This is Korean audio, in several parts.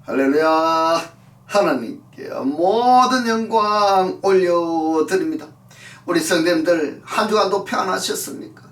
할렐루야. 하나님께 모든 영광 올려드립니다. 우리 성도님들 한 주간도 평안하셨습니까?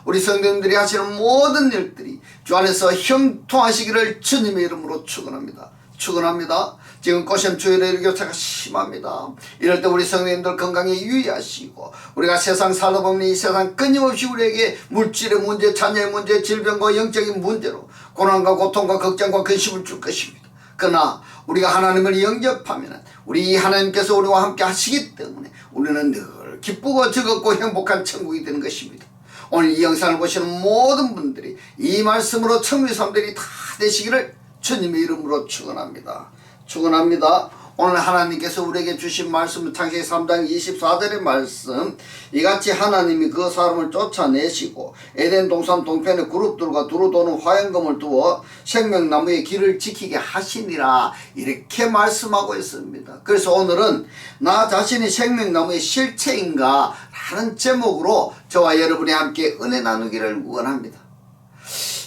우리 성도님들이 하시는 모든 일들이 주 안에서 형통하시기를 주님의 이름으로 축원합니다. 축원합니다. 지금 꽃샘 주일의 교차가 심합니다. 이럴 때 우리 성도님들 건강에 유의하시고, 우리가 세상 살다 보면 이 세상 끊임없이 우리에게 물질의 문제, 자녀의 문제, 질병과 영적인 문제로 고난과 고통과 걱정과 근심을 줄 것입니다. 그러나 우리가 하나님을 영접하면 우리 하나님께서 우리와 함께 하시기 때문에 우리는 늘 기쁘고 즐겁고 행복한 천국이 되는 것입니다. 오늘 이 영상을 보시는 모든 분들이 이 말씀으로 천국의 사람들이 다 되시기를 주님의 이름으로 축원합니다. 축원합니다. 오늘 하나님께서 우리에게 주신 말씀은 창세기 3장 24절의 말씀, 이같이 하나님이 그 사람을 쫓아내시고 에덴 동산 동편에 그룹들과 두루 도는 화염검을 두어 생명나무의 길을 지키게 하시니라, 이렇게 말씀하고 있습니다. 그래서 오늘은 나 자신이 생명나무의 실체인가 라는 제목으로 저와 여러분이 함께 은혜 나누기를 원합니다.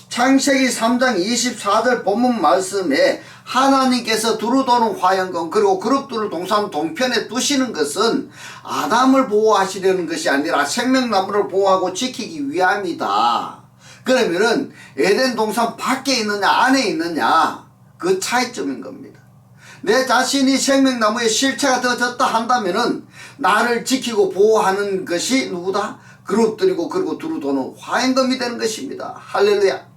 창세기 3장 24절 본문 말씀에 하나님께서 두루 도는 화염검 그리고 그룹들을 동산 동편에 두시는 것은 아담을 보호하시려는 것이 아니라 생명나무를 보호하고 지키기 위함이다. 그러면은 에덴 동산 밖에 있느냐 안에 있느냐, 그 차이점인 겁니다. 내 자신이 생명나무의 실체가 되어졌다 한다면은 나를 지키고 보호하는 것이 누구다? 그룹들이고 그리고 두루 도는 화염검이 되는 것입니다. 할렐루야.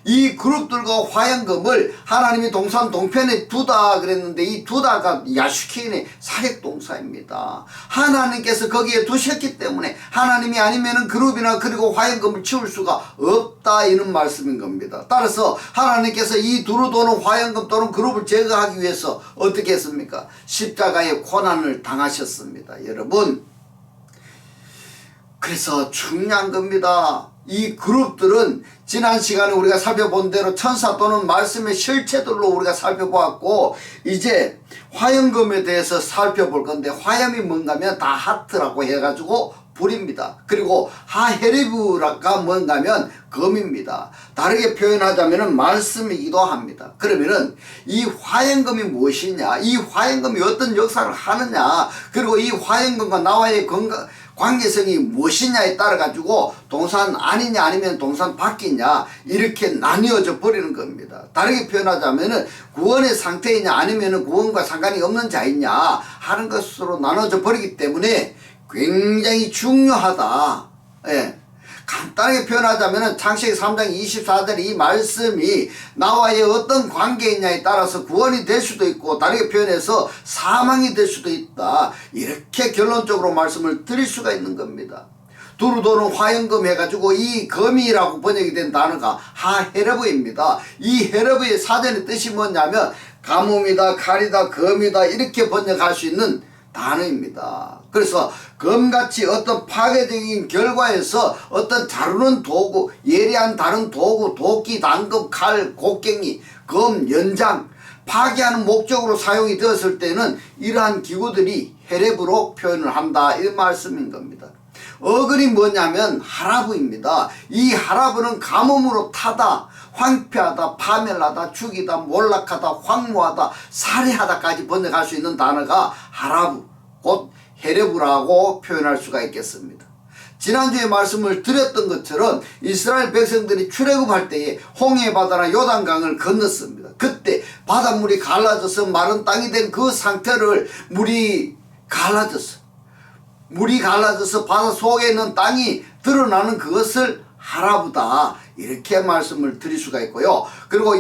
이 그룹들과 화염검을 하나님이 동산 동편에 두다 그랬는데, 이 두다가 야슈케인의 사역동사입니다. 하나님께서 거기에 두셨기 때문에 하나님이 아니면은 그룹이나 그리고 화염검을 치울 수가 없다, 이런 말씀인 겁니다. 따라서 하나님께서 이 두루 도는 화염검 또는 그룹을 제거하기 위해서 어떻게 했습니까? 십자가의 고난을 당하셨습니다. 여러분, 그래서 중요한 겁니다. 이 그룹들은 지난 시간에 우리가 살펴본 대로 천사 또는 말씀의 실체들로 우리가 살펴보았고, 이제 화염검에 대해서 살펴볼 건데, 화염이 뭔가 하면 다 하트라고 해가지고 불입니다. 그리고 하헤르브가 뭔가 하면 검입니다. 다르게 표현하자면 말씀이기도 합니다. 그러면은 이 화염검이 무엇이냐, 이 화염검이 어떤 역사를 하느냐, 그리고 이 화염검과 나와의 관계성이 무엇이냐에 따라 가지고 동산 안이냐 아니면 동산 밖이냐, 이렇게 나뉘어져 버리는 겁니다. 다르게 표현하자면은 구원의 상태이냐 아니면은 구원과 상관이 없는 자이냐 하는 것으로 나눠져 버리기 때문에 굉장히 중요하다. 예. 간단하게 표현하자면 창세기 3장 24절 이 말씀이 나와의 어떤 관계이냐에 따라서 구원이 될 수도 있고, 다르게 표현해서 사망이 될 수도 있다, 이렇게 결론적으로 말씀을 드릴 수가 있는 겁니다. 두루 도는 화염검 해가지고 이 검이라고 번역이 된 단어가 하헤르브입니다. 이 헤르브의 사전의 뜻이 뭐냐면 가뭄이다, 칼이다, 검이다, 이렇게 번역할 수 있는 단어입니다. 그래서 검같이 어떤 파괴적인 결과에서 어떤 다루는 도구, 예리한 다른 도구, 도끼, 단검, 칼, 곡괭이, 검, 연장, 파괴하는 목적으로 사용이 되었을 때는 이러한 기구들이 헤레브로 표현을 한다, 이 말씀인 겁니다. 어근이 뭐냐면 하라브입니다. 이 하라브는 가뭄으로 타다, 황폐하다, 파멸하다, 죽이다, 몰락하다, 황무하다, 살해하다까지 번역할 수 있는 단어가 하라브, 곧 헤레브라고 표현할 수가 있겠습니다. 지난주에 말씀을 드렸던 것처럼 이스라엘 백성들이 출애굽할 때에 홍해 바다나 요단강을 건넜습니다. 그때 바닷물이 갈라져서 마른 땅이 된 그 상태를 물이 갈라져서 바다 속에 있는 땅이 드러나는 그것을 하라브다, 이렇게 말씀을 드릴 수가 있고요. 그리고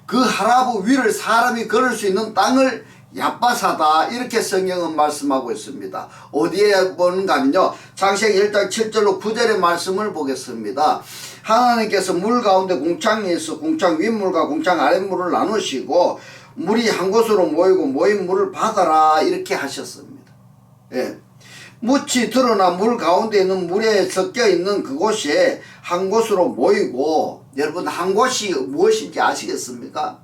그 하라브 위를 사람이 걸을 수 있는 땅을 야바사다, 이렇게 성경은 말씀하고 있습니다. 어디에 보는가 하면요, 창세기 1장 7절로 9절의 말씀을 보겠습니다. 하나님께서 물 가운데 궁창이 있어 궁창 윗물과 궁창 아랫물을 나누시고 물이 한 곳으로 모이고 모인 물을 받아라, 이렇게 하셨습니다. 예. 묻이 드러나 물 가운데 있는 물에 섞여 있는 그곳에 한 곳으로 모이고, 여러분 한 곳이 무엇인지 아시겠습니까?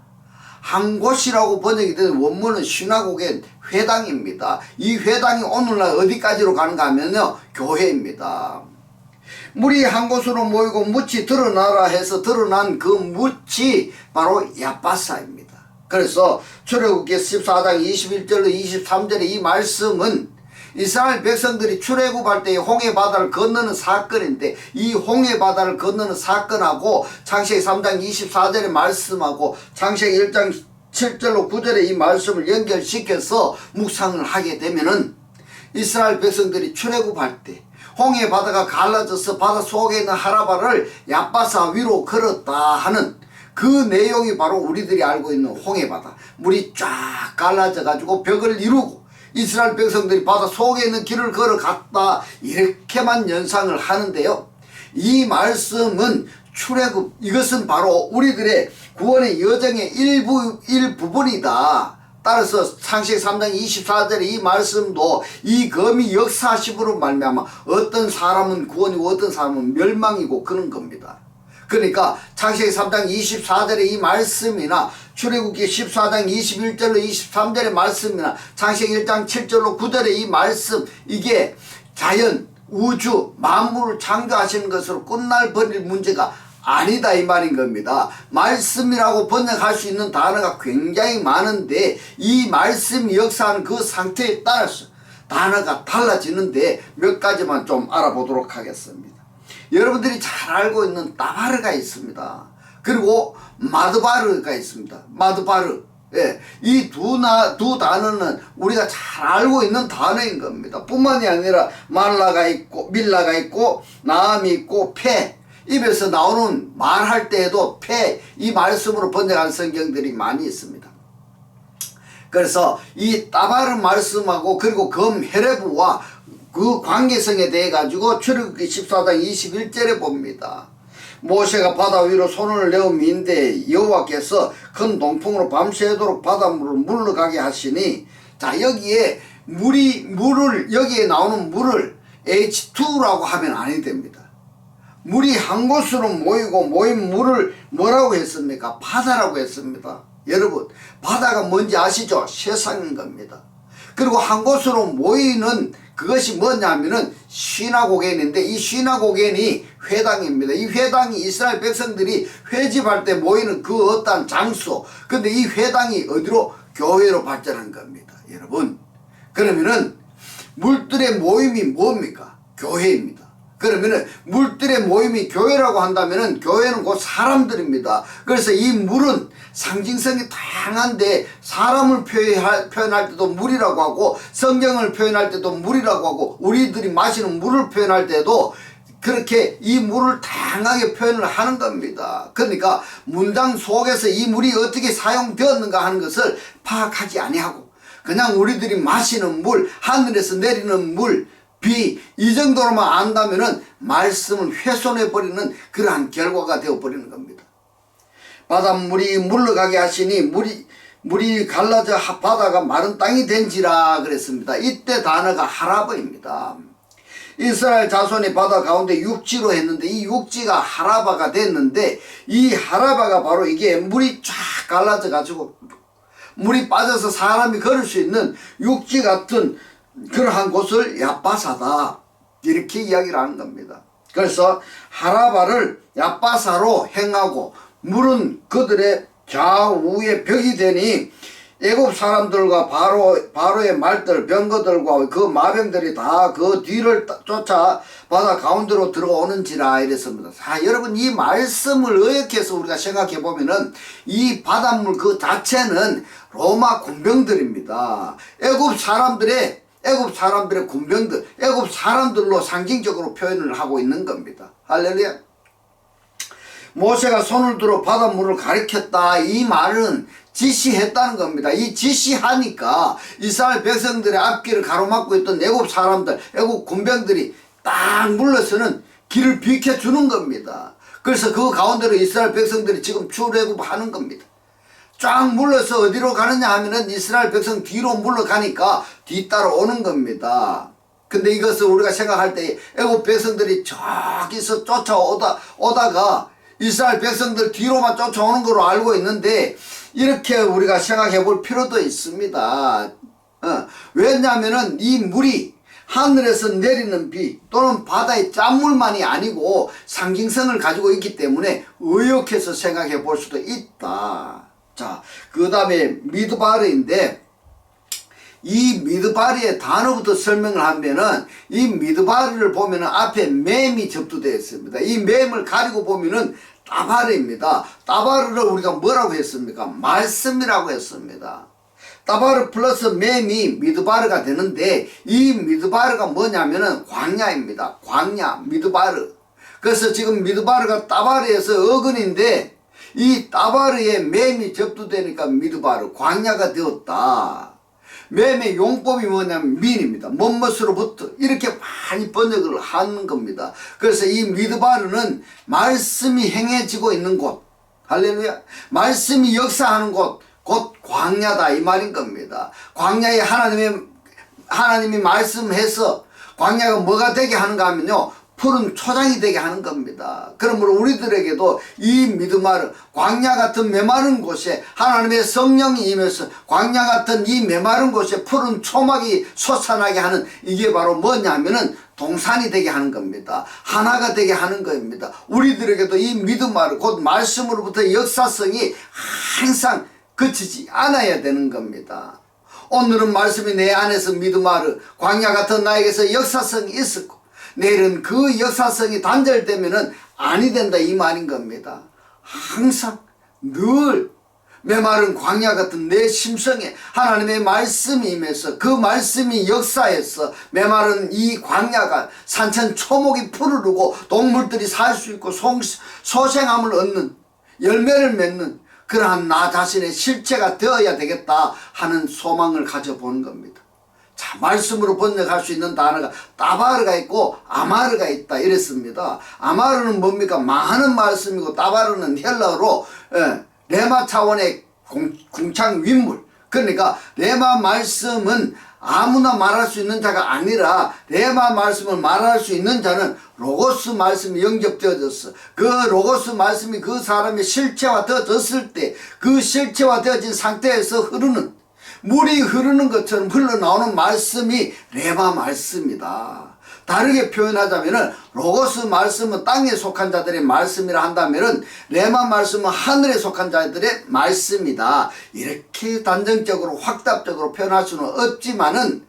한 곳이라고 번역이 된 원문은 시나고게 회당입니다. 이 회당이 오늘날 어디까지로 가는가 하면요, 교회입니다. 물이 한 곳으로 모이고 묻이 드러나라 해서 드러난 그 묻이 바로 야바사입니다. 그래서 출애굽기 14장 21절로 23절의 이 말씀은 이스라엘 백성들이 출애굽할 때 홍해 바다를 건너는 사건인데, 이 홍해 바다를 건너는 사건하고 창세기 3장 24절의 말씀하고 창세기 1장 7절로 9절의 이 말씀을 연결시켜서 묵상을 하게 되면은, 이스라엘 백성들이 출애굽할 때 홍해 바다가 갈라져서 바다 속에 있는 하라바를 얏바사 위로 걸었다 하는 그 내용이 바로 우리들이 알고 있는 홍해 바다. 물이 쫙 갈라져 가지고 벽을 이루고 이스라엘 백성들이 바다 속에 있는 길을 걸어갔다, 이렇게만 연상을 하는데요, 이 말씀은 출애굽, 이것은 바로 우리들의 구원의 여정의 일부분이다. 따라서 창세기 3장 24절의 이 말씀도 이 검이 역사심으로 말미암아 어떤 사람은 구원이고 어떤 사람은 멸망이고 그런 겁니다. 그러니까 창세기 3장 24절의 이 말씀이나 출애굽기 14장 21절로 23절의 말씀이나 창세기 1장 7절로 9절의 이 말씀, 이게 자연, 우주, 만물을 창조하시는 것으로 끝날 버릴 문제가 아니다, 이 말인 겁니다. 말씀이라고 번역할 수 있는 단어가 굉장히 많은데, 이 말씀이 역사하는 그 상태에 따라서 단어가 달라지는데 몇 가지만 좀 알아보도록 하겠습니다. 여러분들이 잘 알고 있는 따바르가 있습니다. 그리고 마드바르가 있습니다. 마드바르. 예, 이 두 단어는 우리가 잘 알고 있는 단어인 겁니다. 뿐만이 아니라 말라가 있고 밀라가 있고 나암이 있고 페, 입에서 나오는 말할 때에도 페, 이 말씀으로 번역한 성경들이 많이 있습니다. 그래서 이 따바르 말씀하고 그리고 검 헤레브와 그 관계성에 대해 가지고 출애굽기 14장 21절에 봅니다. 모세가 바다 위로 손을 내어민데 여호와께서 큰 동풍으로 밤새도록 바닷물을 물러가게 하시니, 자, 여기에 여기에 나오는 물을 H2라고 하면 아니 됩니다. 물이 한 곳으로 모이고 모인 물을 뭐라고 했습니까? 바다라고 했습니다. 여러분, 바다가 뭔지 아시죠? 세상인 겁니다. 그리고 한 곳으로 모이는 그것이 뭐냐면은 시나고겐인데, 이 시나고겐이 회당입니다. 이 회당이 이스라엘 백성들이 회집할 때 모이는 그 어떠한 장소, 근데 이 회당이 어디로? 교회로 발전한 겁니다. 여러분, 그러면은 물들의 모임이 뭡니까? 교회입니다. 그러면은 물들의 모임이 교회라고 한다면은 교회는 곧 사람들입니다. 그래서 이 물은 상징성이 다양한데, 사람을 표현할 때도 물이라고 하고, 성경을 표현할 때도 물이라고 하고, 우리들이 마시는 물을 표현할 때도 그렇게 이 물을 다양하게 표현을 하는 겁니다. 그러니까 문장 속에서 이 물이 어떻게 사용되었는가 하는 것을 파악하지 아니하고, 그냥 우리들이 마시는 물, 하늘에서 내리는 물, 비, 이 정도로만 안다면은 말씀을 훼손해버리는 그러한 결과가 되어버리는 겁니다. 바닷물이 물러가게 하시니 물이 갈라져 바다가 마른 땅이 된지라 그랬습니다. 이때 단어가 하라바입니다. 이스라엘 자손이 바다 가운데 육지로 했는데, 이 육지가 하라바가 됐는데, 이 하라바가 바로 이게 물이 쫙 갈라져 가지고 물이 빠져서 사람이 걸을 수 있는 육지 같은 그러한 곳을 얏바사다, 이렇게 이야기를 하는 겁니다. 그래서 하라바를 얏바사로 행하고 물은 그들의 좌우에 벽이 되니 애굽 사람들과 바로의 말들, 병거들과 그 마병들이 다 그 뒤를 쫓아 바다 가운데로 들어오는지라 이랬습니다. 자, 여러분, 이 말씀을 의역해서 우리가 생각해 보면은 이 바닷물 그 자체는 로마 군병들입니다. 애굽 사람들의 군병들, 애굽 사람들로 상징적으로 표현을 하고 있는 겁니다. 할렐루야. 모세가 손을 들어 바닷물을 가리켰다, 이 말은 지시했다는 겁니다. 이 지시하니까 이스라엘 백성들의 앞길을 가로막고 있던 애굽 사람들, 애굽 군병들이 딱 물러서는 길을 비켜주는 겁니다. 그래서 그 가운데로 이스라엘 백성들이 지금 출애굽하는 겁니다. 쫙 물러서 어디로 가느냐 하면은 이스라엘 백성 뒤로 물러가니까 뒤따라 오는 겁니다. 근데 이것을 우리가 생각할 때 애굽 백성들이 저기서 쫓아오다가 이스라엘 백성들 뒤로만 쫓아오는 걸로 알고 있는데, 이렇게 우리가 생각해 볼 필요도 있습니다. 왜냐하면은 이 물이 하늘에서 내리는 비 또는 바다의 짠물만이 아니고 상징성을 가지고 있기 때문에 의역해서 생각해 볼 수도 있다. 자, 그 다음에 미드바르인데, 이 미드바르의 단어부터 설명을 하면은, 이 미드바르를 보면은 앞에 맴이 접두되어 있습니다. 이 맴을 가리고 보면은 따바르입니다. 따바르를 우리가 뭐라고 했습니까? 말씀이라고 했습니다. 따바르 플러스 맴이 미드바르가 되는데, 이 미드바르가 뭐냐면은 광야입니다. 광야, 미드바르. 그래서 지금 미드바르가 따바르에서 어근인데, 이 따바르에 맴이 접두되니까 미드바르, 광야가 되었다. 맴의 용법이 뭐냐면 민입니다. 뭐뭇으로부터 이렇게 많이 번역을 하는 겁니다. 그래서 이 미드바르는 말씀이 행해지고 있는 곳, 할렐루야, 말씀이 역사하는 곳, 곧 광야다 이 말인 겁니다. 광야에 하나님이 말씀해서 광야가 뭐가 되게 하는가 하면요, 푸른 초장이 되게 하는 겁니다. 그러므로 우리들에게도 이 미드바르, 광야 같은 메마른 곳에 하나님의 성령이 임해서 광야 같은 이 메마른 곳에 푸른 초막이 솟아나게 하는, 이게 바로 뭐냐면은 동산이 되게 하는 겁니다. 하나가 되게 하는 겁니다. 우리들에게도 이 미드바르, 곧 말씀으로부터 역사성이 항상 그치지 않아야 되는 겁니다. 오늘은 말씀이 내 안에서 미드바르, 광야 같은 나에게서 역사성이 있었고, 내일은 그 역사성이 단절되면은 아니 된다 이 말인 겁니다. 항상 늘 메마른 광야 같은 내 심성에 하나님의 말씀이 임해서 그 말씀이 역사해서 메마른 이 광야가 산천 초목이 푸르르고 동물들이 살 수 있고 소생함을 얻는, 열매를 맺는 그러한 나 자신의 실체가 되어야 되겠다 하는 소망을 가져보는 겁니다. 자, 말씀으로 번역할 수 있는 단어가 따바르가 있고 아마르가 있다 이랬습니다. 아마르는 뭡니까? 많은 말씀이고, 따바르는 헬라어로 레마 차원의 궁창 윗물, 그러니까 레마 말씀은 아무나 말할 수 있는 자가 아니라 레마 말씀을 말할 수 있는 자는 로고스 말씀이 영접되어졌어. 그 로고스 말씀이 그 사람의 실체화 되어졌을 때 그 실체화 되어진 상태에서 흐르는, 물이 흐르는 것처럼 흘러나오는 말씀이 레마 말씀이다. 다르게 표현하자면은 로고스 말씀은 땅에 속한 자들의 말씀이라 한다면은 레마 말씀은 하늘에 속한 자들의 말씀이다. 이렇게 단정적으로 확답적으로 표현할 수는 없지만은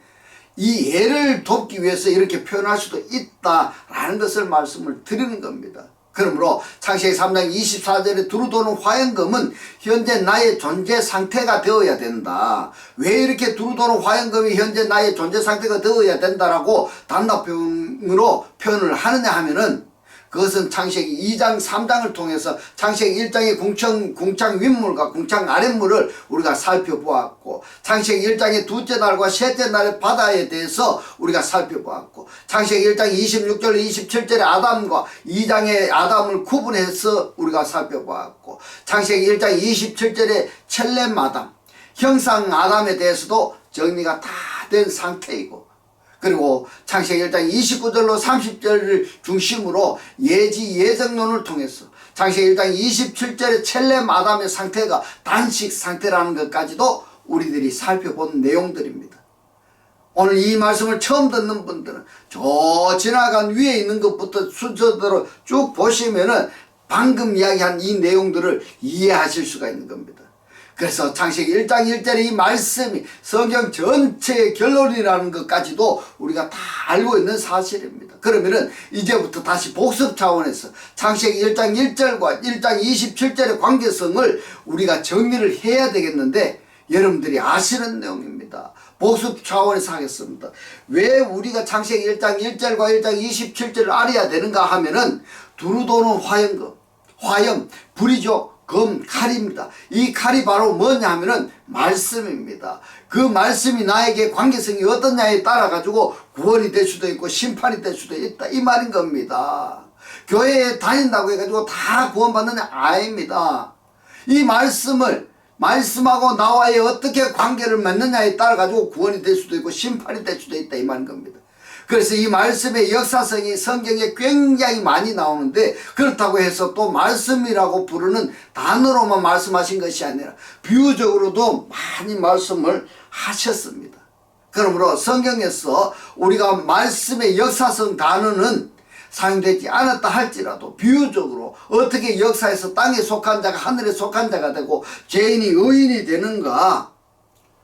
이 예를 돕기 위해서 이렇게 표현할 수도 있다라는 것을 말씀을 드리는 겁니다. 그러므로 창세기 3장 24절에 두루도는 화염금은 현재 나의 존재 상태가 되어야 된다. 왜 이렇게 두루도는 화염금이 현재 나의 존재 상태가 되어야 된다라고 단답형으로 표현을 하느냐 하면은, 그것은 창세기 2장 3장을 통해서 창세기 1장의 궁창 윗물과 궁창 아랫물을 우리가 살펴보았고, 창세기 1장의 둘째 날과 셋째 날의 바다에 대해서 우리가 살펴보았고, 창세기 1장 26절 27절의 아담과 2장의 아담을 구분해서 우리가 살펴보았고, 창세기 1장 27절의 첼렘 아담, 형상 아담에 대해서도 정리가 다 된 상태이고, 그리고 창세기 1장 29절로 30절을 중심으로 예지 예정론을 통해서 창세기 1장 27절의 첼렘 아담의 상태가 단식 상태라는 것까지도 우리들이 살펴본 내용들입니다. 오늘 이 말씀을 처음 듣는 분들은 저 지나간 위에 있는 것부터 순서대로 쭉 보시면은 방금 이야기한 이 내용들을 이해하실 수가 있는 겁니다. 그래서 창세기 1장 1절의 이 말씀이 성경 전체의 결론이라는 것까지도 우리가 다 알고 있는 사실입니다. 그러면은 이제부터 다시 복습 차원에서 창세기 1장 1절과 1장 27절의 관계성을 우리가 정리를 해야 되겠는데, 여러분들이 아시는 내용입니다. 복습 차원에서 하겠습니다. 왜 우리가 창세기 1장 1절과 1장 27절을 알아야 되는가 하면은, 두루도는 화염, 불이죠. 검, 칼입니다. 이 칼이 바로 뭐냐 하면은 말씀입니다. 그 말씀이 나에게 관계성이 어떠냐에 따라 가지고 구원이 될 수도 있고 심판이 될 수도 있다 이 말인 겁니다. 교회에 다닌다고 해가지고 다 구원받느냐? 아닙니다. 이 말씀하고 나와의 어떻게 관계를 맺느냐에 따라 가지고 구원이 될 수도 있고 심판이 될 수도 있다 이 말인 겁니다. 그래서 이 말씀의 역사성이 성경에 굉장히 많이 나오는데, 그렇다고 해서 또 말씀이라고 부르는 단어로만 말씀하신 것이 아니라 비유적으로도 많이 말씀을 하셨습니다. 그러므로 성경에서 우리가 말씀의 역사성 단어는 사용되지 않았다 할지라도 비유적으로 어떻게 역사에서 땅에 속한 자가 하늘에 속한 자가 되고 죄인이 의인이 되는가,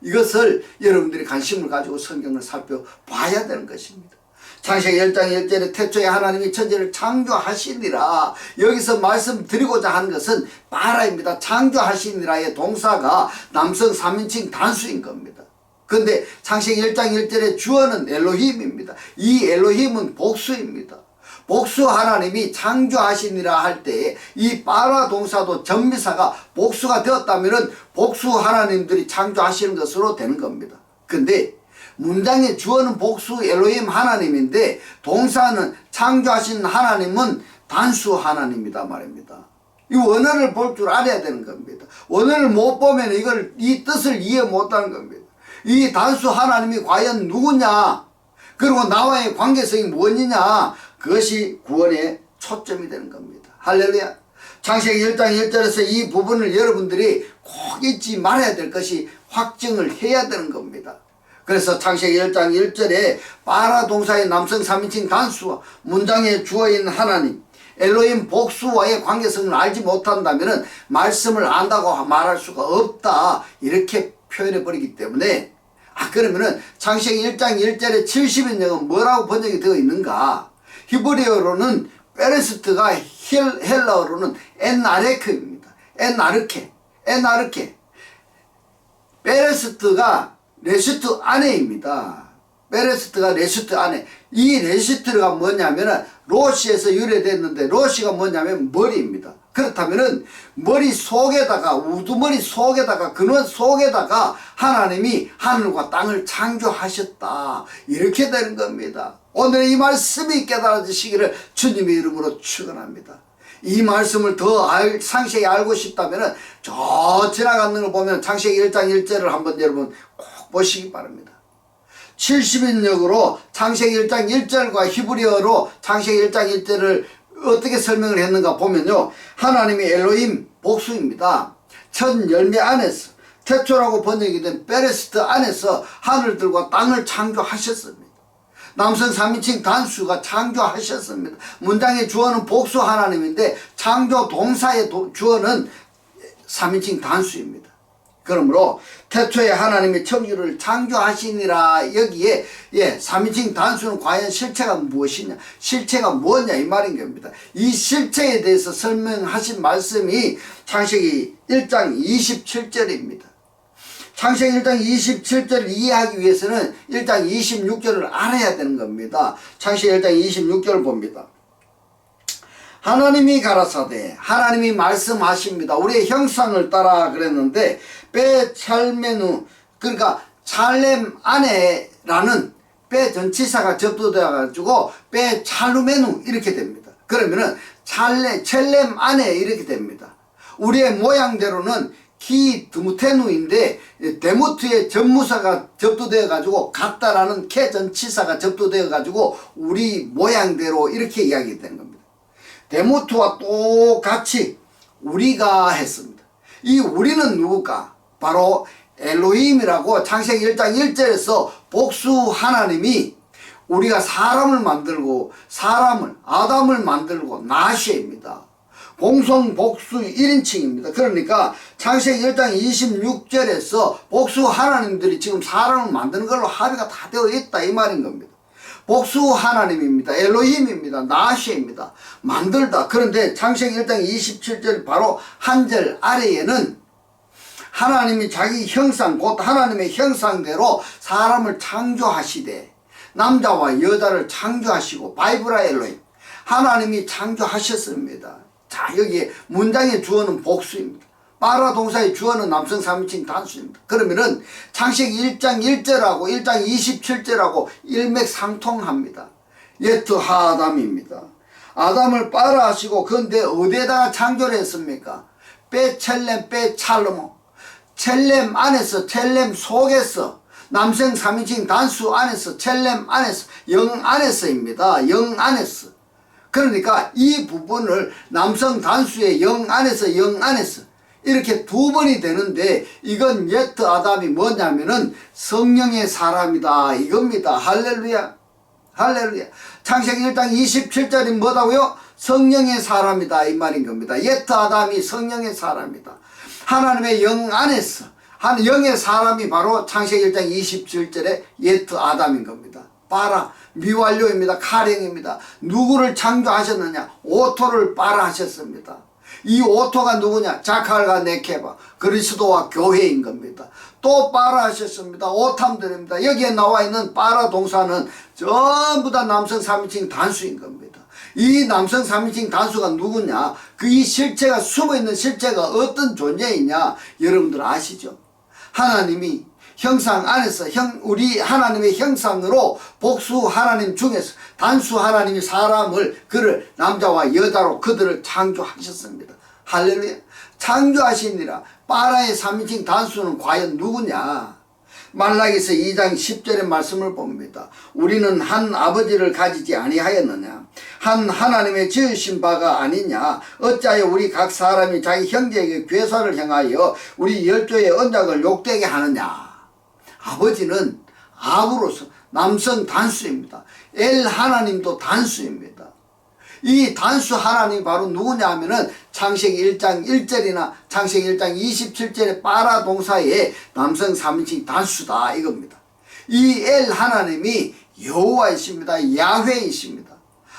이것을 여러분들이 관심을 가지고 성경을 살펴봐야 되는 것입니다. 창세기 1장 1절에 태초에 하나님이 천지를 창조하시니라, 여기서 말씀드리고자 하는 것은 바라입니다. 창조하시니라의 동사가 남성 3인칭 단수인 겁니다. 근데 창세기 1장 1절의 주어는 엘로힘입니다. 이 엘로힘은 복수입니다. 복수 하나님이 창조하시니라 할 때에 이 바라 동사도 전미사가 복수가 되었다면 복수 하나님들이 창조하시는 것으로 되는 겁니다. 근데 문장의 주어는 복수 엘로힘 하나님인데 동사는 창조하신 하나님은 단수 하나님이다 말입니다. 이 원어를 볼 줄 알아야 되는 겁니다. 원어를 못 보면 이 뜻을 이해 못하는 겁니다. 이 단수 하나님이 과연 누구냐, 그리고 나와의 관계성이 무엇이냐, 그것이 구원의 초점이 되는 겁니다. 할렐루야. 창세기 1장 1절에서 이 부분을 여러분들이 꼭 잊지 말아야 될 것이 확증을 해야 되는 겁니다. 그래서 창세기 1장 1절에 바라 동사의 남성 3인칭 단수와 문장의 주어인 하나님 엘로힘 복수와의 관계성을 알지 못한다면 말씀을 안다고 말할 수가 없다, 이렇게 표현해 버리기 때문에, 그러면은 창세기 1장 1절에 70인역은 뭐라고 번역이 되어 있는가? 히브리어로는 페레스트가 헬라어로는 엔아르케입니다. 엔아르케. 페레스트가 레시트 안에입니다. 페레스트가 레시트 안에. 이 레시트가 뭐냐면은 로시에서 유래됐는데, 로시가 뭐냐면 머리입니다. 그렇다면은 머리 속에다가, 우두머리 속에다가, 근원 속에다가 하나님이 하늘과 땅을 창조하셨다, 이렇게 되는 겁니다. 오늘 이 말씀이 깨달아지시기를 주님의 이름으로 축원합니다. 이 말씀을 더 상세히 알고 싶다면 저 지나가는 걸 보면 창세기 1장 1절을 한번 여러분 꼭 보시기 바랍니다. 70인역으로 창세기 1장 1절과 히브리어로 창세기 1장 1절을 어떻게 설명을 했는가 보면요, 하나님이 엘로힘 복수입니다. 첫 열매 안에서, 태초라고 번역이 된 베레스트 안에서 하늘들과 땅을 창조하셨습니다. 남성 3인칭 단수가 창조하셨습니다. 문장의 주어는 복수 하나님인데 창조 동사의 주어는 3인칭 단수입니다. 그러므로 태초에 하나님이 천지를 창조하시니라, 여기에 3인칭 단수는 과연 실체가 무엇이냐, 실체가 뭐냐, 이 말인 겁니다. 이 실체에 대해서 설명하신 말씀이 창세기 1장 27절입니다. 창세기 1장 27절을 이해하기 위해서는 1장 26절을 알아야 되는 겁니다. 창세기 1장 26절을 봅니다. 하나님이 가라사대, 하나님이 말씀하십니다. 우리의 형상을 따라 그랬는데, 베찰메누, 그러니까 찰렘 안에라는 베 전치사가 접두되어 가지고 베찰루메누 이렇게 됩니다. 그러면은 첼렘 안에 이렇게 됩니다. 우리의 모양대로는 키 드무테누인데 데무트의 전무사가 접두되어 가지고 같다라는 케 전치사가 접두되어 가지고 우리 모양대로 이렇게 이야기되는 겁니다. 데무트와 똑같이 우리가 했습니다. 이 우리는 누굴까? 바로 엘로힘이라고 창세기 1장 1절에서 복수 하나님이 우리가 사람을 만들고, 아담을 만들고, 나시입니다. 공성 복수 1인칭입니다. 그러니까 창세기 1장 26절에서 복수 하나님들이 지금 사람을 만드는 걸로 합의가 다 되어 있다, 이 말인 겁니다. 복수 하나님입니다. 엘로힘입니다. 나시입니다. 만들다. 그런데 창세기 1장 27절 바로 한 절 아래에는 하나님이 자기 형상, 곧 하나님의 형상대로 사람을 창조하시되, 남자와 여자를 창조하시고, 바이브라 엘로힘, 하나님이 창조하셨습니다. 자, 여기에 문장의 주어는 복수입니다. 바라 동사의 주어는 남성 3인칭 단수입니다. 그러면은 창세기 1장 1절하고 1장 27절하고 일맥상통합니다. 예트 하아담입니다. 아담을 바라 하시고, 그런데 어디에다가 창조를 했습니까? 베첼렘 베찰르모, 첼렘 안에서, 첼렘 속에서, 남성 3인칭 단수 안에서, 첼렘 안에서, 영 안에서입니다. 영 안에서. 그러니까 이 부분을 남성 단수의 영 안에서, 영 안에서 이렇게 두 번이 되는데, 이건 예트 아담이 뭐냐면은 성령의 사람이다, 이겁니다. 할렐루야. 할렐루야. 창세기 1장 27절이 뭐다고요? 성령의 사람이다 이 말인 겁니다. 옛 아담이 성령의 사람이다. 하나님의 영 안에서 한 영의 사람이 바로 창세기 1장 27절에 옛 아담인 겁니다. 빠라 미완료입니다. 가령입니다. 누구를 창조하셨느냐? 오토를 빠라 하셨습니다. 이 오토가 누구냐? 자칼과 네케바 그리스도와 교회인 겁니다. 또 빠라 하셨습니다. 오탐들입니다. 여기에 나와 있는 빠라 동사는 전부 다 남성 3인칭 단수인 겁니다. 이 남성 3인칭 단수가 누구냐? 그 이 실체가 숨어있는 실체가 어떤 존재이냐? 여러분들 아시죠? 하나님이 형상 안에서 우리 하나님의 형상으로 복수 하나님 중에서 단수 하나님이 사람을 그를 남자와 여자로 그들을 창조하셨습니다. 할렐루야. 창조하시니라. 빠라의 3인칭 단수는 과연 누구냐? 말라기서 2장 10절의 말씀을 봅니다. 우리는 한 아버지를 가지지 아니하였느냐? 한 하나님의 지으신 바가 아니냐? 어찌하여 우리 각 사람이 자기 형제에게 괴사를 행하여 우리 열조의 언약을 욕되게 하느냐? 아버지는 아브로서 남성 단수입니다. 엘 하나님도 단수입니다. 이 단수 하나님이 바로 누구냐 하면은 창세기 1장 1절이나 창세기 1장 27절의 빠라 동사의 남성 3인칭 단수다 이겁니다. 이 엘 하나님이 여호와이십니다. 야훼이십니다.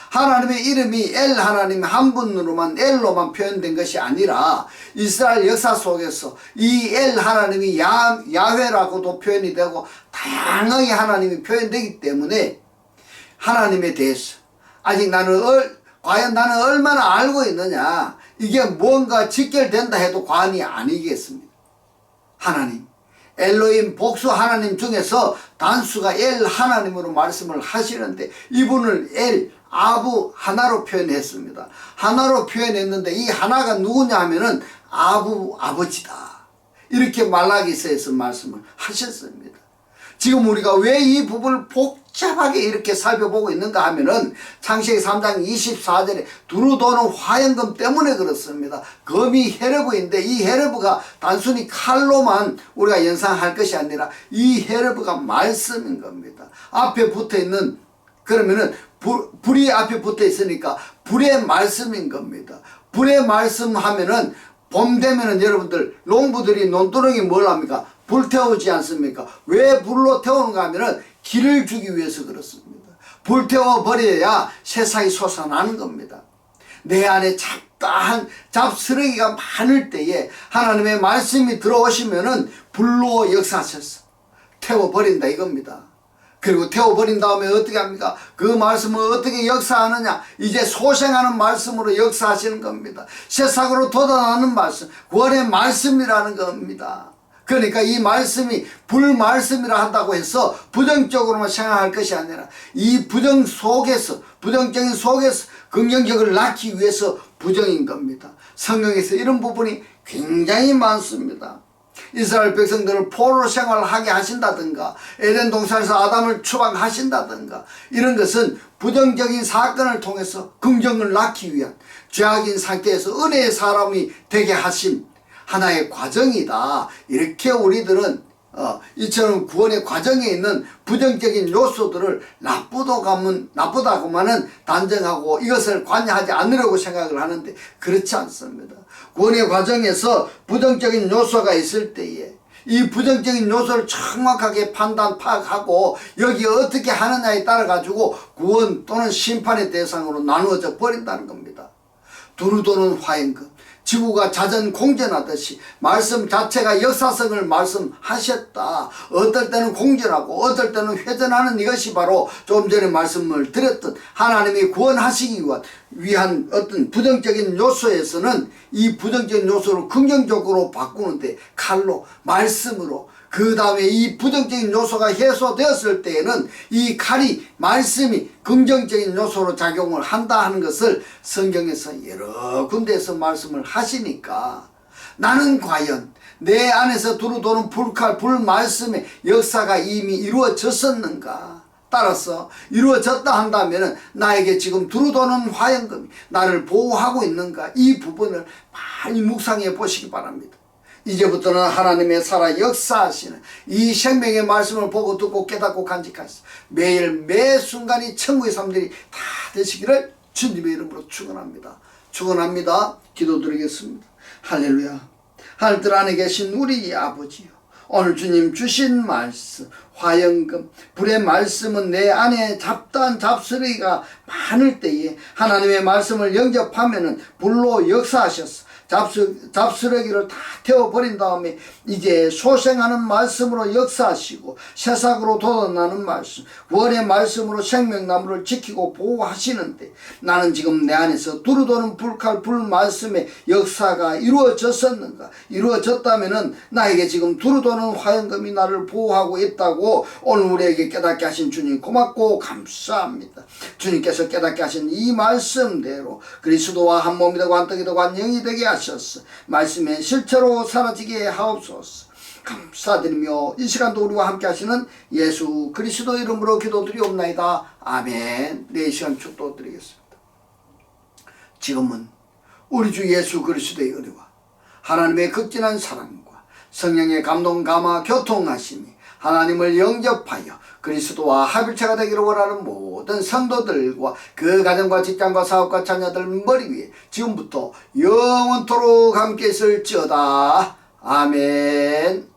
하나님의 이름이 엘 하나님 한 분으로만 엘로만 표현된 것이 아니라 이스라엘 역사 속에서 이 엘 하나님이 야훼라고도 표현이 되고 다양하게 하나님이 표현되기 때문에 하나님에 대해서 아직 과연 나는 얼마나 알고 있느냐, 이게 뭔가 직결된다 해도 과언이 아니겠습니다. 하나님 엘로힘 복수 하나님 중에서 단수가 엘 하나님으로 말씀을 하시는데 이분을 엘 아부 하나로 표현했습니다. 하나로 표현했는데 이 하나가 누구냐 하면은 아버지다. 이렇게 말라기서에서 말씀을 하셨습니다. 지금 우리가 왜 이 부분을 복잡하게 이렇게 살펴보고 있는가 하면은 창세기 3장 24절에 두루 도는 화염금 때문에 그렇습니다. 검이 헤르브인데 이 헤르브가 단순히 칼로만 우리가 연상할 것이 아니라 이 헤르브가 말씀인 겁니다. 앞에 붙어 있는, 그러면은 불이 앞에 붙어 있으니까 불의 말씀인 겁니다. 불의 말씀 하면은 봄 되면은 여러분들 농부들이 논두렁이 뭘 합니까? 불 태우지 않습니까? 왜 불로 태우는가 하면은 길을 주기 위해서 그렇습니다. 불 태워 버려야 세상이 솟아나는 겁니다. 내 안에 잡다한 잡스러기가 많을 때에 하나님의 말씀이 들어오시면은 불로 역사하셔서 태워버린다 이겁니다. 그리고 태워버린 다음에 어떻게 합니까? 그 말씀을 어떻게 역사하느냐? 이제 소생하는 말씀으로 역사하시는 겁니다. 새싹으로 돋아나는 말씀, 구원의 말씀이라는 겁니다. 그러니까 이 말씀이 불말씀이라 한다고 해서 부정적으로만 생각할 것이 아니라 이 부정적인 속에서 긍정적을 낳기 위해서 부정인 겁니다. 성경에서 이런 부분이 굉장히 많습니다. 이스라엘 백성들을 포로 생활하게 하신다든가 에덴 동산에서 아담을 추방하신다든가 이런 것은 부정적인 사건을 통해서 긍정을 낳기 위한 죄악인 상태에서 은혜의 사람이 되게 하신 하나의 과정이다. 이렇게 우리들은 이처럼 구원의 과정에 있는 부정적인 요소들을 나쁘다고만은 단정하고 이것을 관여하지 않으려고 생각을 하는데 그렇지 않습니다. 구원의 과정에서 부정적인 요소가 있을 때에 이 부정적인 요소를 정확하게 파악하고 여기 어떻게 하느냐에 따라 가지고 구원 또는 심판의 대상으로 나누어져 버린다는 겁니다. 두루 도는 화염금, 지구가 자전 공전하듯이 말씀 자체가 역사성을 말씀하셨다. 어떨 때는 공전하고 어떨 때는 회전하는 이것이 바로 조금 전에 말씀을 드렸던 하나님이 구원하시기 위한 어떤 부정적인 요소에서는 이 부정적인 요소를 긍정적으로 바꾸는데 칼로 말씀으로 그 다음에 이 부정적인 요소가 해소되었을 때에는 이 칼이 말씀이 긍정적인 요소로 작용을 한다 하는 것을 성경에서 여러 군데에서 말씀을 하시니까 나는 과연 내 안에서 두루 도는 불칼 불말씀의 역사가 이미 이루어졌었는가? 따라서 이루어졌다 한다면 나에게 지금 두루 도는 화염금이 나를 보호하고 있는가? 이 부분을 많이 묵상해 보시기 바랍니다. 이제부터는 하나님의 살아 역사하시는 이 생명의 말씀을 보고 듣고 깨닫고 간직하시고 매일 매 순간이 천국의 삶들이 다 되시기를 주님의 이름으로 축원합니다. 축원합니다. 기도드리겠습니다. 할렐루야. 하늘들 안에 계신 우리 아버지요, 오늘 주님 주신 말씀 화영금 불의 말씀은 내 안에 잡다한 잡스러기가 많을 때에 하나님의 말씀을 영접하면은 불로 역사하셨어. 잡스러기를 다 태워버린 다음에 이제 소생하는 말씀으로 역사하시고 새싹으로 돋아나는 말씀, 원의 말씀으로 생명나무를 지키고 보호하시는데 나는 지금 내 안에서 두루도는 불칼 불 말씀의 역사가 이루어졌었는가? 이루어졌다면은 나에게 지금 두루도는 화영금이 나를 보호하고 있다고 오늘 우리에게 깨닫게 하신 주님 고맙고 감사합니다. 주님께서 깨닫게 하신 이 말씀대로 그리스도와 한 몸이 되고 한 떡이 되고 한 영이 되게 하셨어. 말씀의 실체로 사라지게 하옵소서. 감사드리며 이 시간도 우리와 함께 하시는 예수 그리스도 이름으로 기도드리옵나이다. 아멘. 네, 시간 축도드리겠습니다. 지금은 우리 주 예수 그리스도의 은혜와 하나님의 극진한 사랑과 성령의 감동 감화 교통하심이 하나님을 영접하여 그리스도와 합일체가 되기를 원하는 모든 성도들과 그 가정과 직장과 사업과 자녀들 머리 위에 지금부터 영원토록 함께 있을지어다. 아멘.